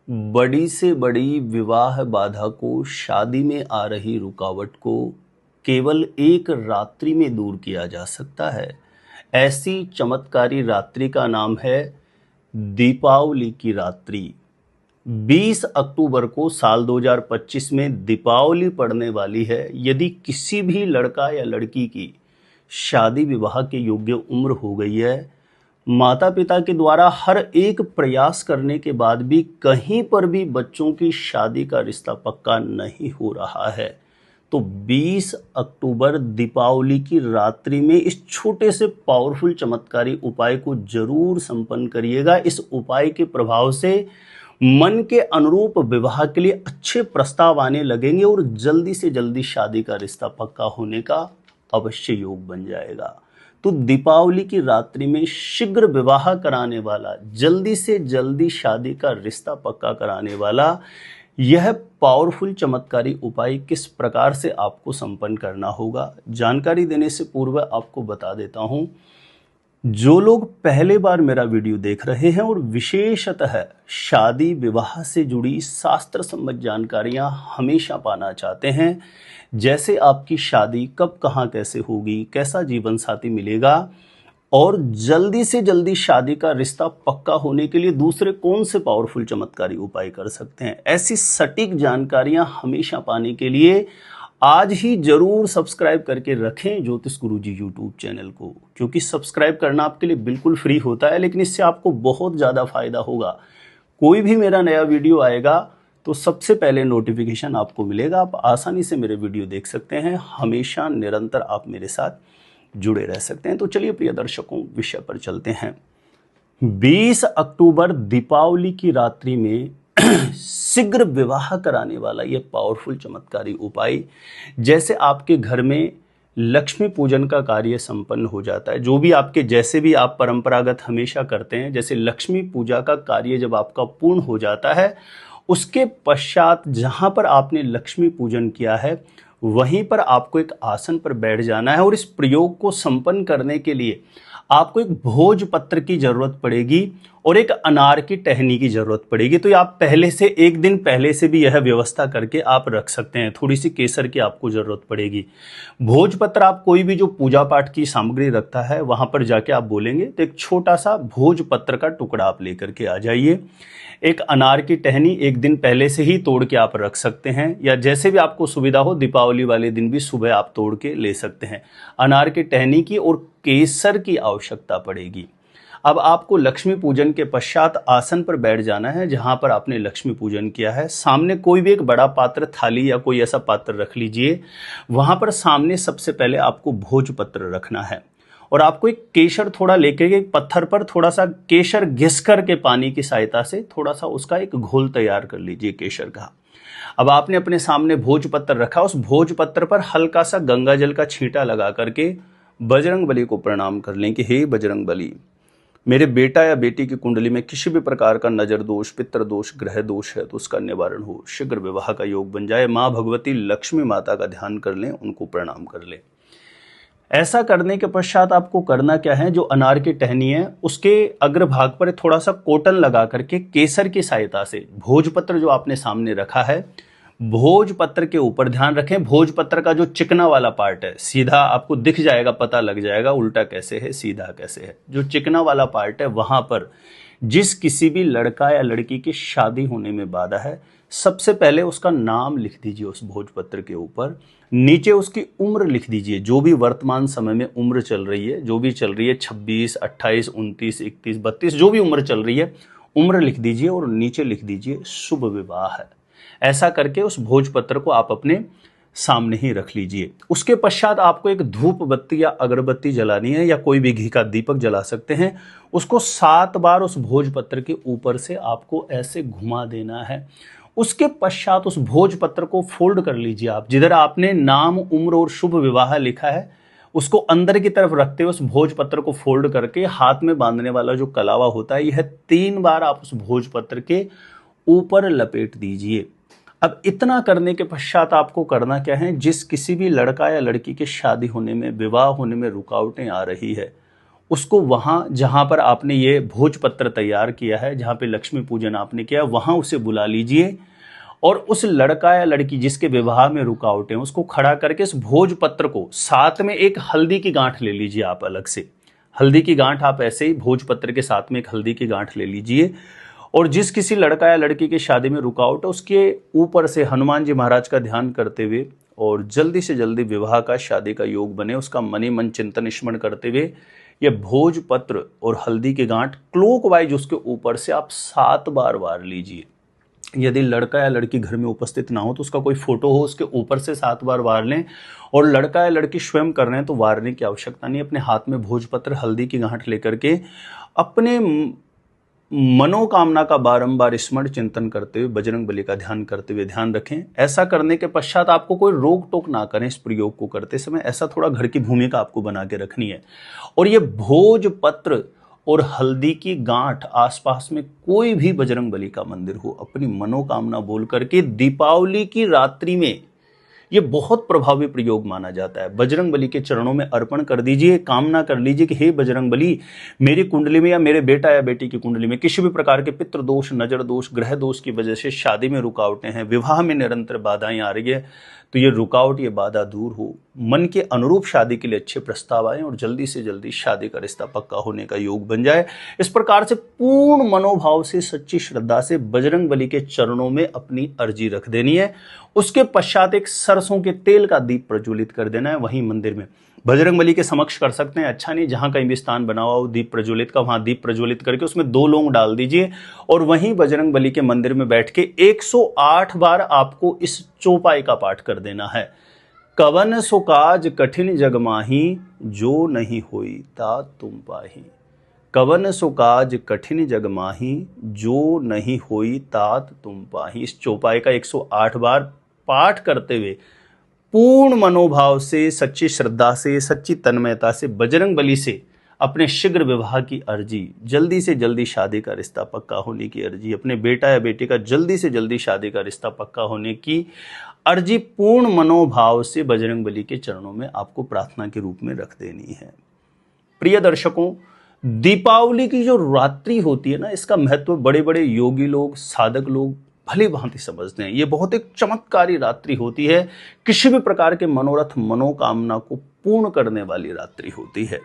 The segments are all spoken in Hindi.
बड़ी से बड़ी विवाह बाधा को, शादी में आ रही रुकावट को केवल एक रात्रि में दूर किया जा सकता है। ऐसी चमत्कारी रात्रि का नाम है दीपावली की रात्रि। 20 अक्टूबर को साल 2025 में दीपावली पड़ने वाली है। यदि किसी भी लड़का या लड़की की शादी विवाह के योग्य उम्र हो गई है, माता पिता के द्वारा हर एक प्रयास करने के बाद भी कहीं पर भी बच्चों की शादी का रिश्ता पक्का नहीं हो रहा है, तो 20 अक्टूबर दीपावली की रात्रि में इस छोटे से पावरफुल चमत्कारी उपाय को जरूर संपन्न करिएगा। इस उपाय के प्रभाव से मन के अनुरूप विवाह के लिए अच्छे प्रस्ताव आने लगेंगे और जल्दी से जल्दी शादी का रिश्ता पक्का होने का अवश्य योग बन जाएगा। तो दीपावली की रात्रि में शीघ्र विवाह कराने वाला, जल्दी से जल्दी शादी का रिश्ता पक्का कराने वाला यह पावरफुल चमत्कारी उपाय किस प्रकार से आपको संपन्न करना होगा, जानकारी देने से पूर्व आपको बता देता हूं। जो लोग पहले बार मेरा वीडियो देख रहे हैं और विशेषतः शादी विवाह से जुड़ी शास्त्र संबद्ध जानकारियां हमेशा पाना चाहते हैं, जैसे आपकी शादी कब कहां कैसे होगी, कैसा जीवन साथी मिलेगा और जल्दी से जल्दी शादी का रिश्ता पक्का होने के लिए दूसरे कौन से पावरफुल चमत्कारी उपाय कर सकते हैं, ऐसी सटीक जानकारियां हमेशा पाने के लिए आज ही जरूर सब्सक्राइब करके रखें ज्योतिष गुरुजी यूट्यूब चैनल को, क्योंकि सब्सक्राइब करना आपके लिए बिल्कुल फ्री होता है, लेकिन इससे आपको बहुत ज़्यादा फायदा होगा। कोई भी मेरा नया वीडियो आएगा तो सबसे पहले नोटिफिकेशन आपको मिलेगा। आप आसानी से मेरे वीडियो देख सकते हैं, हमेशा निरंतर आप मेरे साथ जुड़े रह सकते हैं। तो चलिए प्रिय दर्शकों, विषय पर चलते हैं। 20 अक्टूबर दीपावली की रात्रि में शीघ्र विवाह कराने वाला यह पावरफुल चमत्कारी उपाय, जैसे आपके घर में लक्ष्मी पूजन का कार्य संपन्न हो जाता है, जो भी आपके जैसे भी आप परंपरागत हमेशा करते हैं, जैसे लक्ष्मी पूजा का कार्य जब आपका पूर्ण हो जाता है, उसके पश्चात जहां पर आपने लक्ष्मी पूजन किया है वहीं पर आपको एक आसन पर बैठ जाना है और इस प्रयोग को संपन्न करने के लिए आपको एक भोजपत्र की जरूरत पड़ेगी और एक अनार की टहनी की जरूरत पड़ेगी। तो आप पहले से एक दिन पहले से भी यह व्यवस्था करके आप रख सकते हैं। थोड़ी सी केसर की आपको जरूरत पड़ेगी। भोजपत्र आप कोई भी जो पूजा पाठ की सामग्री रखता है वहां पर जाके आप बोलेंगे तो एक छोटा सा भोजपत्र का टुकड़ा आप लेकर के आ जाइए। एक अनार की टहनी एक दिन पहले से ही तोड़ के आप रख सकते हैं, या जैसे भी आपको सुविधा हो दीपावली वाले दिन भी सुबह आप तोड़ के ले सकते हैं। अनार की टहनी की और केसर की आवश्यकता पड़ेगी। अब आपको लक्ष्मी पूजन के पश्चात आसन पर बैठ जाना है जहां पर आपने लक्ष्मी पूजन किया है। सामने कोई भी एक बड़ा पात्र, थाली या कोई ऐसा पात्र रख लीजिए। वहां पर सामने सबसे पहले आपको भोजपत्र रखना है और आपको एक केसर थोड़ा लेके एक पत्थर पर थोड़ा सा केसर घिस करके पानी की सहायता से थोड़ा सा उसका एक घोल तैयार कर लीजिए केसर का। अब आपने अपने सामने भोजपत्र रखा, उस भोजपत्र पर हल्का सा गंगा जल का छींटा लगा करके बजरंग बली को प्रणाम कर लें कि हे बजरंग बली, मेरे बेटा या बेटी की कुंडली में किसी भी प्रकार का नजर दोष, पितृ दोष, ग्रह दोष है तो उसका निवारण हो, शीघ्र विवाह का योग बन जाए। माँ भगवती लक्ष्मी माता का ध्यान कर लें, उनको प्रणाम कर लें। ऐसा करने के पश्चात आपको करना क्या है, जो अनार की टहनी है उसके अग्रभाग पर थोड़ा सा कॉटन लगा करके केसर की सहायता से भोजपत्र जो आपने सामने रखा है, भोजपत्र के ऊपर ध्यान रखें। भोजपत्र का जो चिकना वाला पार्ट है, सीधा आपको दिख जाएगा, पता लग जाएगा उल्टा कैसे है सीधा कैसे है। जो चिकना वाला पार्ट है वहां पर जिस किसी भी लड़का या लड़की की शादी होने में बाधा है, सबसे पहले उसका नाम लिख दीजिए उस भोजपत्र के ऊपर। नीचे उसकी उम्र लिख दीजिए, जो भी वर्तमान समय में उम्र चल रही है, जो भी चल रही है 26, 28, 29, 31, 32, जो भी उम्र चल रही है उम्र लिख दीजिए और नीचे लिख दीजिए शुभ विवाह है। ऐसा करके उस भोजपत्र को आप अपने सामने ही रख लीजिए। उसके पश्चात आपको एक धूप बत्ती या अगरबत्ती जलानी है, या कोई भी घी का दीपक जला सकते हैं। उसको 7 बार उस भोजपत्र के ऊपर से आपको ऐसे घुमा देना है। उसके पश्चात उस भोजपत्र को फोल्ड कर लीजिए आप, जिधर आपने नाम, उम्र और शुभ विवाह लिखा है उसको अंदर की तरफ रखते हुए उस भोजपत्र को फोल्ड करके हाथ में बांधने वाला जो कलावा होता है, यह 3 बार आप उस भोजपत्र के ऊपर लपेट दीजिए। अब इतना करने के पश्चात आपको करना क्या है, जिस किसी भी लड़का या लड़की की शादी होने में, विवाह होने में रुकावटें आ रही है, उसको वहां जहां पर आपने ये भोजपत्र तैयार किया है, जहां पे लक्ष्मी पूजन आपने किया, वहां उसे बुला लीजिए और उस लड़का या लड़की जिसके विवाह में रुकावटें उसको खड़ा करके इस भोजपत्र को साथ में एक हल्दी की गांठ ले लीजिए। आप अलग से हल्दी की गांठ आप ऐसे ही भोजपत्र के साथ में एक हल्दी की गांठ ले लीजिए और जिस किसी लड़का या लड़की की शादी में रुकावट है उसके ऊपर से हनुमान जी महाराज का ध्यान करते हुए और जल्दी से जल्दी विवाह का, शादी का योग बने, उसका मनी मन चिंतन स्मरण करते हुए ये भोजपत्र और हल्दी की गांठ क्लॉकवाइज उसके ऊपर से आप 7 बार वार लीजिए। यदि लड़का या लड़की घर में उपस्थित ना हो तो उसका कोई फोटो हो, उसके ऊपर से 7 बार वार लें। और लड़का या लड़की स्वयं कर रहे हैं तो वारने की आवश्यकता नहीं, अपने हाथ में भोजपत्र हल्दी की गांठ लेकर के अपने मनोकामना का बारंबार स्मरण चिंतन करते हुए बजरंग बली का ध्यान करते हुए ध्यान रखें। ऐसा करने के पश्चात आपको कोई रोक टोक ना करें इस प्रयोग को करते समय, ऐसा थोड़ा घर की भूमिका आपको बना के रखनी है। और ये भोजपत्र और हल्दी की गांठ आसपास में कोई भी बजरंग बली का मंदिर हो, अपनी मनोकामना बोल करके दीपावली की रात्रि में ये बहुत प्रभावी प्रयोग माना जाता है। बजरंग बली के चरणों में अर्पण कर दीजिए, कामना कर लीजिए कि हे बजरंग बली, मेरी कुंडली में या मेरे बेटा या बेटी की कुंडली में किसी भी प्रकार के पितृ दोष, नजर दोष, ग्रह दोष की वजह से शादी में रुकावटें हैं, विवाह में निरंतर बाधाएं आ रही है, तो ये रुकावट, ये बाधा दूर हो, मन के अनुरूप शादी के लिए अच्छे प्रस्ताव आए और जल्दी से जल्दी शादी का रिश्ता पक्का होने का योग बन जाए। इस प्रकार से पूर्ण मनोभाव से, सच्ची श्रद्धा से बजरंग बली के चरणों में अपनी अर्जी रख देनी है। उसके पश्चात एक सरसों के तेल का दीप प्रज्वलित कर देना है वहीं मंदिर में। बजरंग बली के समक्ष कर सकते हैं, अच्छा नहीं, जहां कहीं भी स्थान बना हुआ हो दीप प्रज्वलित का, वहां दीप प्रज्वलित करके उसमें 2 लौंग डाल दीजिए और वहीं बजरंग बली के मंदिर में बैठ के 108 बार आपको इस चौपाई का पाठ कर देना है। कवन सो काज कठिन जग माही, जो नहीं होई तात तुम पाही। कवन सो काज कठिन जग माही, जो नहीं होई तात तुम पाही। इस चौपाई का 108 बार पाठ करते हुए पूर्ण मनोभाव से, सच्ची श्रद्धा से, सच्ची तन्मयता से बजरंग बली से अपने शीघ्र विवाह की अर्जी, जल्दी से जल्दी शादी का रिश्ता पक्का होने की अर्जी, अपने बेटा या बेटी का जल्दी से जल्दी शादी का रिश्ता पक्का होने की अर्जी पूर्ण मनोभाव से बजरंग बली के चरणों में आपको प्रार्थना के रूप में रख देनी है। प्रिय दर्शकों, दीपावली की जो रात्रि होती है ना, इसका महत्व बड़े बड़े योगी लोग, साधक लोग भली भांति समझते हैं। ये बहुत एक चमत्कारी रात्रि होती है, किसी भी प्रकार के मनोरथ, मनोकामना को पूर्ण करने वाली रात्रि होती है।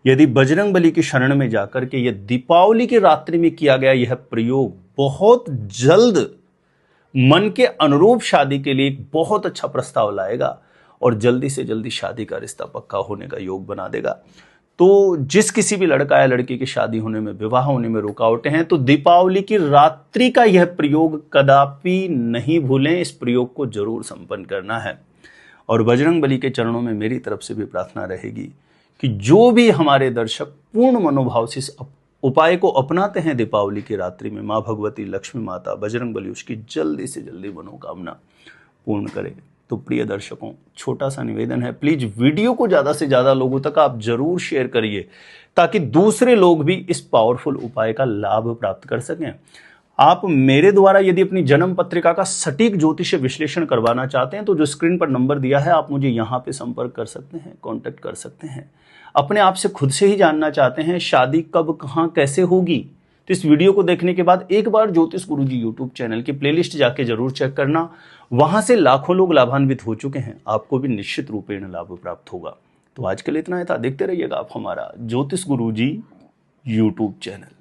यदि बजरंग बली की शरण में जाकर के यह दीपावली की रात्रि में किया गया यह प्रयोग बहुत जल्द मन के अनुरूप शादी के लिए एक बहुत अच्छा प्रस्ताव लाएगा और जल्दी से जल्दी शादी का रिश्ता पक्का होने का योग बना देगा। तो जिस किसी भी लड़का या लड़की की शादी होने में, विवाह होने में रुकावटें हैं, तो दीपावली की रात्रि का यह प्रयोग कदापि नहीं भूलें, इस प्रयोग को जरूर संपन्न करना है। और बजरंग बली के चरणों में मेरी तरफ से भी प्रार्थना रहेगी कि जो भी हमारे दर्शक पूर्ण मनोभाव से इस उपाय को अपनाते हैं दीपावली की रात्रि में, माँ भगवती, लक्ष्मी माता, बजरंग बली उसकी जल्दी से जल्दी मनोकामना पूर्ण करे। तो प्रिय दर्शकों, छोटा सा निवेदन है, प्लीज वीडियो को ज्यादा से ज्यादा लोगों तक आप जरूर शेयर करिए ताकि दूसरे लोग भी इस पावरफुल उपाय का लाभ प्राप्त कर सकें। आप मेरे द्वारा यदि अपनी जन्म पत्रिका का सटीक ज्योतिष विश्लेषण करवाना चाहते हैं तो जो स्क्रीन पर नंबर दिया है आप मुझे यहाँ पे संपर्क कर सकते हैं, कॉन्टेक्ट कर सकते हैं। अपने आप से खुद से ही जानना चाहते हैं शादी कब, कहाँ, कैसे होगी, तो इस वीडियो को देखने के बाद एक बार ज्योतिष गुरुजी यूट्यूब चैनल की प्लेलिस्ट जाके जरूर चेक करना, वहां से लाखों लोग लाभान्वित हो चुके हैं, आपको भी निश्चित रूपेण लाभ प्राप्त होगा। तो आज के लिए इतना ही था, देखते रहिएगा आप हमारा ज्योतिष गुरुजी यूट्यूब चैनल।